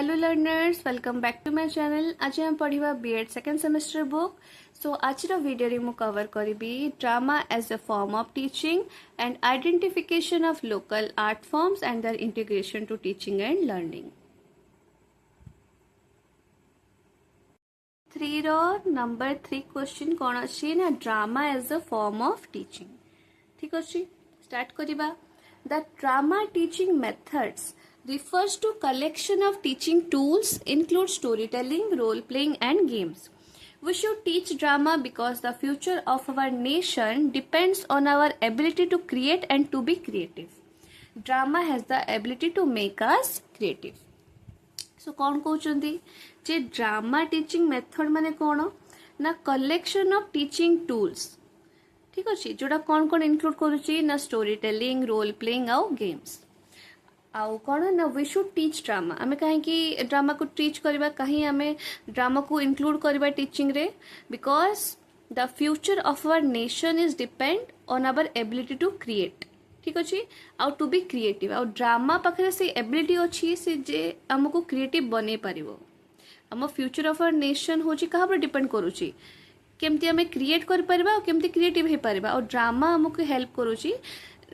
Hello learners, welcome back to my channel. आज हम पढ़िबा BEd second semester book. So आज वीडियो रे मु कवर करिबी drama as a form of teaching and identification of local art forms and their integration to teaching and learning. 3 रो number 3 question कोन अछि ना, drama as a form of teaching. ठीक अछि, स्टार्ट करिबा। The drama teaching methods refers to collection of teaching tools include storytelling, role playing and games. We should teach drama because the future of our nation depends on our ability to create and to be creative. Drama has the ability to make us creative. So कौन कहउचंदी J drama teaching method माने कोन ना, collection of teaching tools. ठीक अछि, जोड़ा कौन कौन include करूची ना, स्टोरी टेलिंग, रोल प्लेइंग आउ गेम्स। आउ कौन ना, वी शुड टीच ड्रामा। आमे कहीं ड्रामा को टीच करबा, कहीं आमे ड्रामा को इंक्लूड करबा टीचिंग रे, because the future of our nation is depend on our ability to create. ठीक अछि, आउ टू बी क्रिएटिव। आउ ड्रामा पाखरे से एबिलिटी अछि से जे हमको क्रिएटिव बने पारिबो। हम फ्यूचर ऑफ आवर नेशन होची कहा पर डिपेंड करूची, केमती हमें क्रिएट कर पारिबा और केमती क्रिएटिव हे पारिबा। और ड्रामा हमको हेल्प करूची।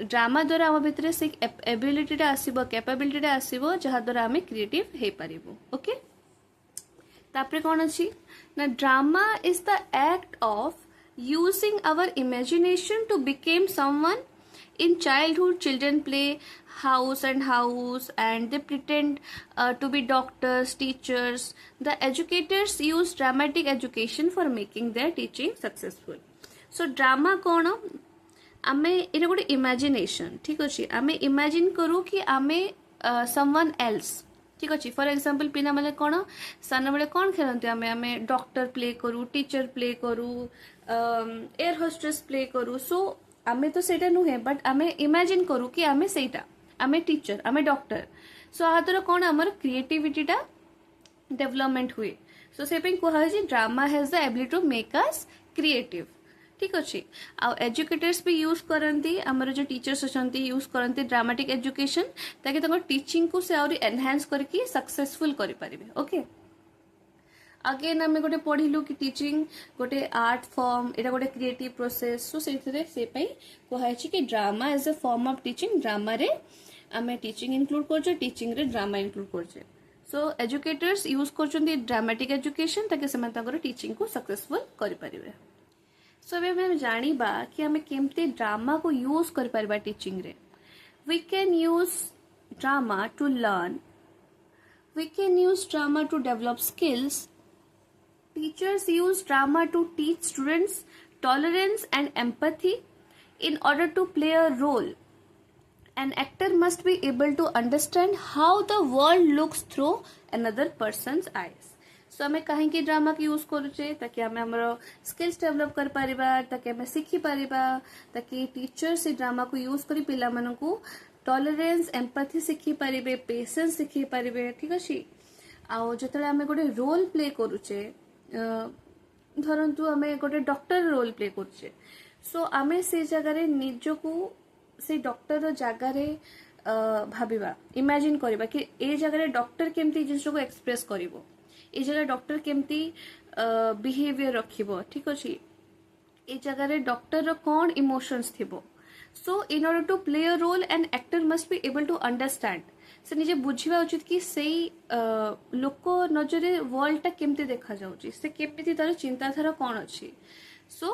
ड्रामा द्वारा आम भितर से एबिलिटी आसीबो, कैपेबिलिटी आसीबो, जहा द्वारा हमें क्रिएटिव हे पारिबो। ओके, तापरे कौन अछि ना, drama is the act of using our imagination to became someone. In childhood, children play house and they pretend to be doctors, teachers. The educators use dramatic education for making their teaching successful. So drama कौन, आमे इने गोटे imagination. ठीक अच्छे, आमे imagine करू कि आमे someone else। ठीक अच्छे, फॉर एग्जांपल पिना माने कौन सान बेले कौन खेलते, आमे डॉक्टर प्ले करू, टीचर प्ले करू, एयर होस्टेस प्ले करू। सो आमे तो सेटा नुहे, बट आमे इमेजिन करू कि आमे सेटा, आमे टीचर, आमे डॉक्टर। सो आ द्वारा कौन आमर क्रिएटिविटी टा डेवलपमेंट हुए। सो से पे कहा है drama has the ability to make us creative. ठीक अच्छे, आ एजुकेटर्स भी यूज करती, आमर जो टीचर्स अच्छे यूज करती ड्रामेटिक एजुकेशन, ताकि टीचिंग को से आउरी एनहांस करके सक्सेसफुल करि परिबे। ओके, अगेन आम गोटे पढ़िलु कि टीचिंग गोटे आर्ट फॉर्म, एटा गोटे क्रिएटिव प्रोसेस। सो से कहुई कि drama as a form of teaching. Drama रे आमे टीचिंग इंक्लूड करछे, टीचिंग रे ड्रामा इंक्लूड करछे। सो एजुकेटर्स यूज करछन्ती ड्रामेटिक एजुकेशन, ताकि सेमान ताकर टीचिंग को सक्सेसफुल करि परिबे। सो अबे हम जानिबा कि आमे केमते ड्रामा को यूज करि परिबा टीचिंग रे। We can use drama to learn, we can use drama to develop skills. Teachers use drama to teach students tolerance and empathy. In order to play a role, an actor must be able to understand how the world looks through another person's eyes. So हमें कहीं की drama की use करूचे, ताकि हमें हमारा skills develop कर Paribas, ताकि हमें सीखी पारिबा, ताकि टीचर से ड्रामा को यूज करी पिला मानन को टॉलरेंस, एम्पैथी सीखी पारिबे, पेशेंस सीखी पारिबे। ठीक अछि, आउ जतले हमें गोटे रोल प्ले करूचे, धरतु आम गोटे डॉक्टर रोल प्ले करछे। सो आमे से जगह निजको से डॉक्टर जगार भाविबा, इमेजिन करबा कि ए जगह डॉक्टर केमती जिनिस को एक्सप्रेस करिवो, ए जगह डॉक्टर केमती बिहेवियर रखिबो। ठीक अछि, ए जगह डॉक्टर रो कौन इमोशंस थिबो। So in order to play a role an actor must be able to understand, से निजे बुझिबा उचित कि सेई लोक नजरे वर्ल्ड टा केमती देखा जाउची, से केमती तार चिंताधारा कौन अछि। सो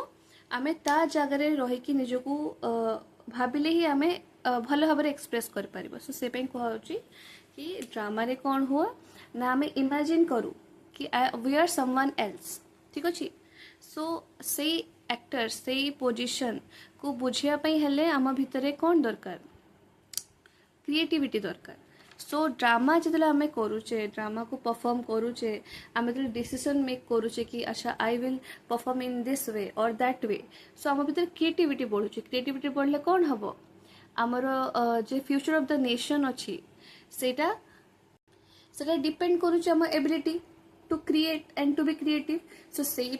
आमे ता जगह रही कि निजको भाबिले ही आमे भल भाव एक्सप्रेस कर परिबो। सो से पे कहउची कि ड्रामा रे कौन हुआ ना, आमे इमेजिन करू कि वी आर समवन एल्स। ठीक अछि, सो से एक्टर से पोजीशन को बुझिया पई हेले आम भितरे कौन दरकार, क्रिएटिविटी दरकार। सो ड्रामा जो आम करुचे, ड्रामा को परफॉर्म करुचे, आम जो डिसीजन मेक करुचे कि अच्छा I will perform in this way और दैट वे। सो आम भीतर क्रिएटिविटी बढ़ुचे, क्रिएटिविटी बढ़ले कौन हम आमर जे फ्यूचर ऑफ द नेशन अच्छी सेटा डिपेंड करुचे आम ability to create and to be creative. So से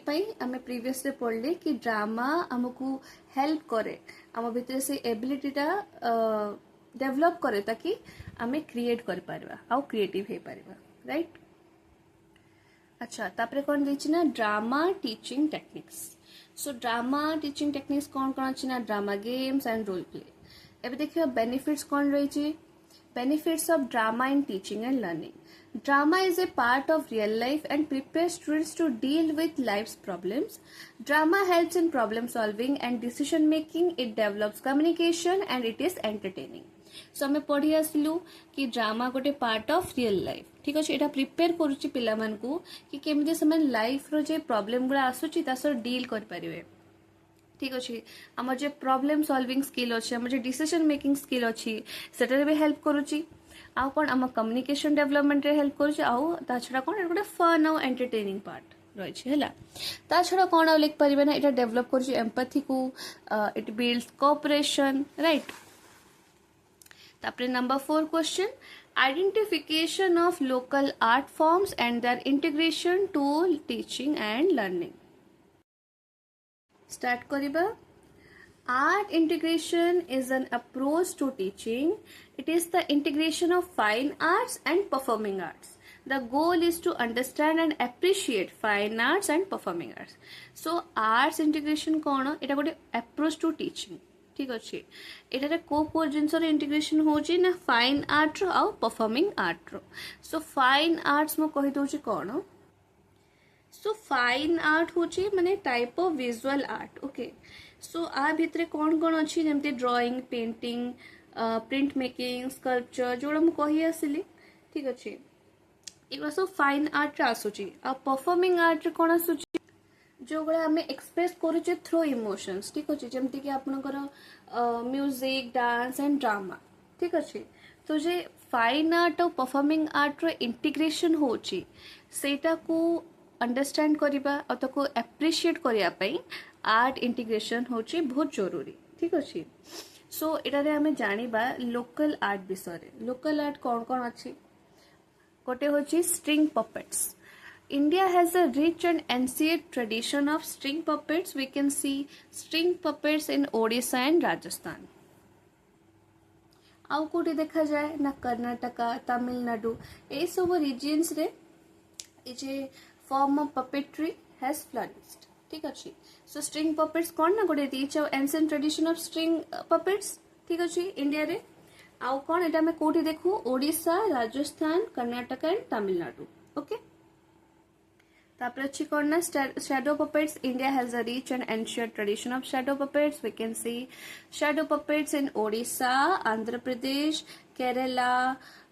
आम प्रीवियस पढ़ले कि ड्रामा आमको हेल्प करे, आम भीतर से एबिलिटीटा डेवलप करे, ताकि आमे क्रिएट कर पारिबा आउ क्रिएटिव हे पारिबा। राइट। अच्छा तापरे कौन देछि ना drama teaching techniques. So drama teaching techniques कौन कौन अछि ना drama games and role play. एबे देखियो बेनिफिट्स कौन रही छी। Benefits of drama in teaching and learning. Drama is a part of real life and prepares students to deal with life's problems. Drama helps in problem solving and decision making. It develops communication and it is entertaining. So हमें पढ़ी आसलु कि drama गोटे part of real life. ठीक अच्छे यहाँ prepare करुच्ची पिला मानकु कि केमिति से लाइफ रो जे प्रॉब्लम गुड़ा आसुची तासर डील कर परिवे। ठीक अच्छे आम जो प्रॉब्लम सॉल्विंग स्किल अच्छे आम जो डिसीजन मेकिंग स्किल अच्छी सेटारे भी हेल्प करुच्ची। आउ कौन आम कम्युनिकेशन डेवलपमेंट रे हेल्प करुच्ची। आउ ता छड़ा कौन गोटे फन आउ एंटरटेनिंग पार्ट रही है। ता छड़ा कौन आउ लिख पारिबे ना इटा डेवलप करुच्ची एम्पैथी को। It builds cooperation right. तापरे number 4 question identification of local art forms and their integration to teaching and learning. Start करिबा। Art integration is an approach to teaching. It is the integration of fine arts and performing arts. The goal is to understand and appreciate fine arts and performing arts. So arts integration कौन इटा गोटे approach to teaching। ठीक अच्छे एटारे को जिनसर integration होची ना fine art रो आउ परफॉर्मिंग आर्ट रो। सो फाइन आर्ट्स मो कहि दोची कौन। सो फाइन आर्ट होची माने type of visual art. Okay so आ भितरे कौन कौन अच्छी जमती drawing painting print making sculpture जोड़ा मु कहि आसिली। ठीक अच्छे एगुड़ा सब फाइन आर्ट आसूची। आ परफॉर्मिंग आर्ट कौन आसूची जो गुड़ा आम एक्सप्रेस करुचे थ्रू इमोशंस। ठीक अच्छे जमती कि आपनकर म्यूजिक डांस एंड ड्रामा। ठीक अच्छे तो जे फाइन आर्ट और परफॉर्मिंग आर्ट रो इंटीग्रेशन होची सेटा को अंडरस्टैंड करिबा और ताको एप्रिशिएट करिया पई आर्ट इंटीग्रेशन होची बहुत जरूरी। ठीक अच्छे सो एटारे आमे जानिबा लोकल आर्ट विषय। लोकल आर्ट कौन कौन अच्छी गोटे होची string puppets. India has a rich and ancient tradition of string puppets. We can see string puppets in Odisha and Rajasthan. आउ कोटी देखा जाए ना कर्नाटका तमिलनाडु ए सब रीजन्स रे ए जे form of puppetry has flourished. ठीक अच्छे सो स्ट्रिंग पपेट्स कौन ना गोटे रिच और ancient tradition of string puppets. ठीक अच्छे इंडिया रे आउ कौन एटा में कोटी देखू ओडिशा राजस्थान कर्नाटका एंड तमिलनाडु। ओके तापर अच्छी कौन ना shadow puppets. India has a rich and ancient tradition of shadow puppets. We can see shadow puppets in Odisha, Andhra Pradesh, Kerala,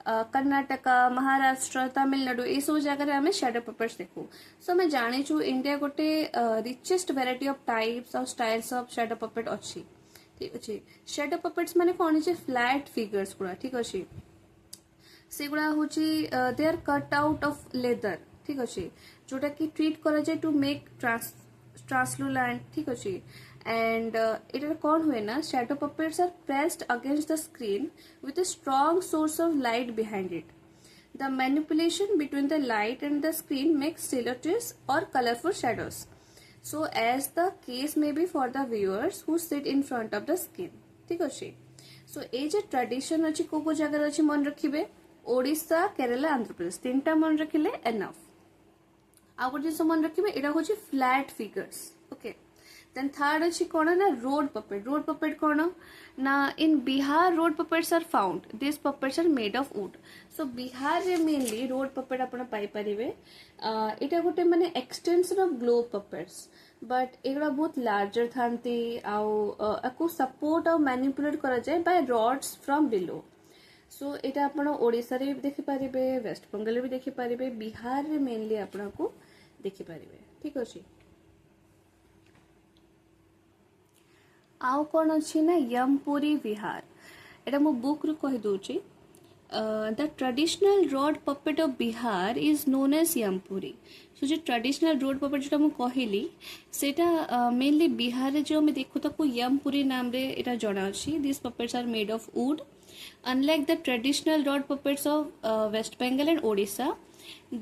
Karnataka Maharashtra Tamil Nadu ये सब जगह आम शैडो पपेट्स देखू। सो मैं जानी छु इंडिया गोटे रिचेस्ट वेराइटी ऑफ टाइप्स और स्टाइल्स ऑफ शैडो पपेट अच्छी। ठीक अच्छे शैडो पपेट्स माने कौन है फ्लैट फिगर्स गुड़ा। ठीक अच्छे से गुड़ा हूँ they are cut out of leather. ठीक अच्छे जोटा कि ट्रीट करा जाए टू मेक ट्रांसलुसेंट। ठीक अच्छे एंड इट कौन हुए ना shadow puppets are pressed against the screen with a strong source of light behind it. The manipulation between the light and the screen makes silhouettes और colourful shadows. So as the case may be for the viewers who sit in front of the screen. ठीक अच्छे सो ये जो tradition अच्छी को जगह अच्छी मन रखिए ओडिशा केरला आंध्र प्रदेश तीनटा मन रखिले एनफ। आउ गोटे जिन मन रखिए यहाँ हूँ flat figures. Okay then third अच्छी कौन ना रोड पपेट। रोड पपेट कौन ना in Bihar rod puppets are found. This puppets are made of wood. So Bihar रे मेनली रोड पपेट आप पाई परिवे। इटा गोटे माने extension of glove puppets but एगुड़ा बहुत लार्जर थांती आउ सपोर्ट और मैनिपुलेट करा जाए by rods from below. So एटा आपण ओडिशा रे भी देखि पारिबे वेस्ट बंगाल भी देखि पारिबे बिहार रे मेनली आपण को देखि पारिबे। ठीक अछि आउ कोन अछि ना यमपुरी विहार। एटा मो बुक रू कहि दोछि the traditional rod puppet of Bihar is known as Yampuri. So जो ट्रेडिशनल रोड पपेट जो मु कहली सेटा मेनली बिहार रे जो हम देखु ताको यमपुरी नाम रे एटा जणा अछि। This puppets are made of wood. Unlike the traditional rod puppets of West Bengal and Odisha,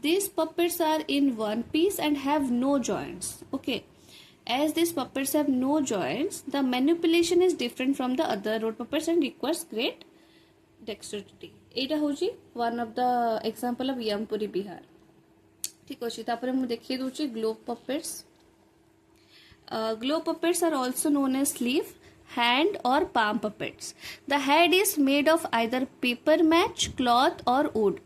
these puppets are in one piece and have no joints. Okay, as these puppets have no joints, the manipulation is different from the other rod puppets and requires great dexterity. एटा होची one of the example of Yampuri Bihar ठीक अच्छे तापर मुझे देखिए दूसरी glove puppets glow puppets are also known as sleeve, hand or palm puppets. The head is made of either paper match, cloth or wood,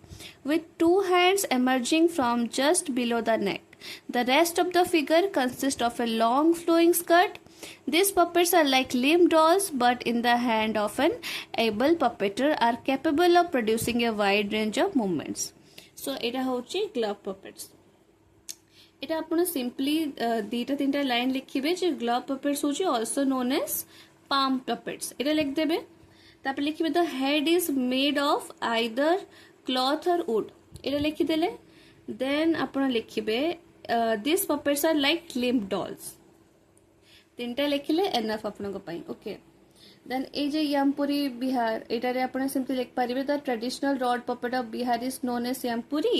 with two hands emerging from just below the neck. The rest of the figure consists of a long flowing skirt. These puppets are like limb dolls, but in the hand of an able puppeteer are capable of producing a wide range of movements. So, এটা হচ্ছে glove puppets. এটা ଆପଣ simply ଦୁଇଟା ତିନିଟା line ଲେଖିବେ ଯେ glove puppets ହେଉଛି also known as palm puppets ଏଇଟା ଲେଖିଦେବେ ତାପରେ ଲେଖିବେ the head is made of either cloth or wood ଏଇଟା ଲେଖିଦେଲେ ଦେନ୍ ଆପଣ ଲେଖିବେ this puppets are like limp dolls ତିନିଟା ଲେଖିଲେ ଏନଫ୍ ଆପଣଙ୍କ ପାଇଁ ଓକେ देन ए जे यमपुरी बिहार एटारे आपण सिंपली लिख पारिबे the traditional rod puppet of Bihar is known as Yampuri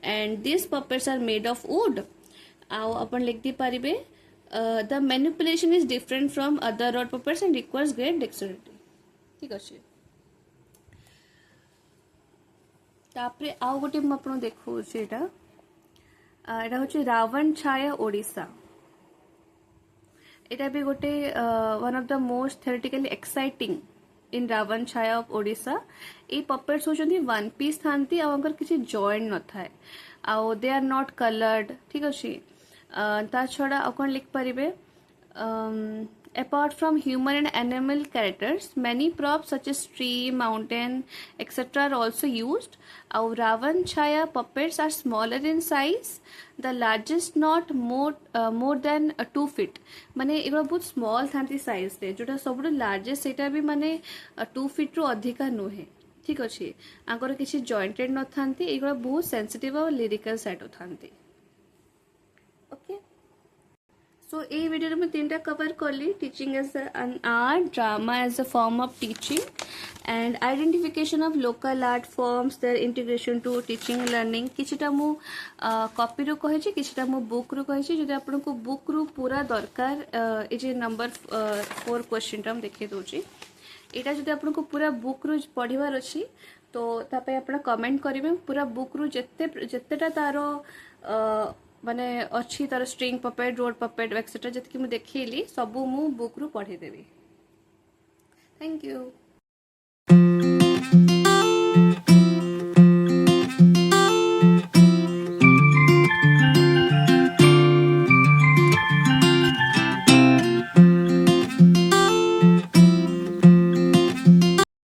and this puppets are made of wood आउ अपन लिख दी पारिबे the manipulation is different from other rod puppets and requires great dexterity ठीक अछि तापरे आउ गोटे म आपण देखौ छी एटा एटा होची रावण छाया ओडिसा এটা भी गोटे one of the most theoretically exciting in Ravan Chhaya of Odisha ये पपेट्स होचंती वन पीस थांती आ अंकर किसी जॉइंट न थाए आ दे आर नॉट कलर्ड ठीक अछि ता छडा अपन लिख परिबे apart from human and animal characters many props such as tree mountain etc are also used our ravan chaya puppets are smaller in size the largest not more than 2 feet माने एगो बहुत small थांती size रे जोटा सबुठ largest सेटा भी माने 2 feet रो अधिका नुहे ठीक अछि आगर किछि जॉइंटेड न थांती एगो बहुत सेंसिटिव और लिरिकल सेट थांती ओके सो ये वीडियो में तीनटा कवर करली teaching as an art drama as a form of teaching and identification of local art forms their integration to teaching learning किछटा मु कॉपी रो कहै छी किछटा मु बुक रो कहै छी जदि आपन को बुक रो पूरा दरकार ए जे नंबर 4 क्वेश्चन हम देखि दउ छी एटा जदि आपन को पूरा बुक रो पढिबार अछि तो तापे आपन कमेंट करिवे पूरा बुक रो जेतेटा तारो माने अच्छी तार string puppet rod puppet etcetera जतकी मु देखैली सबु मु बुक रु पढी देबी थैंक यू।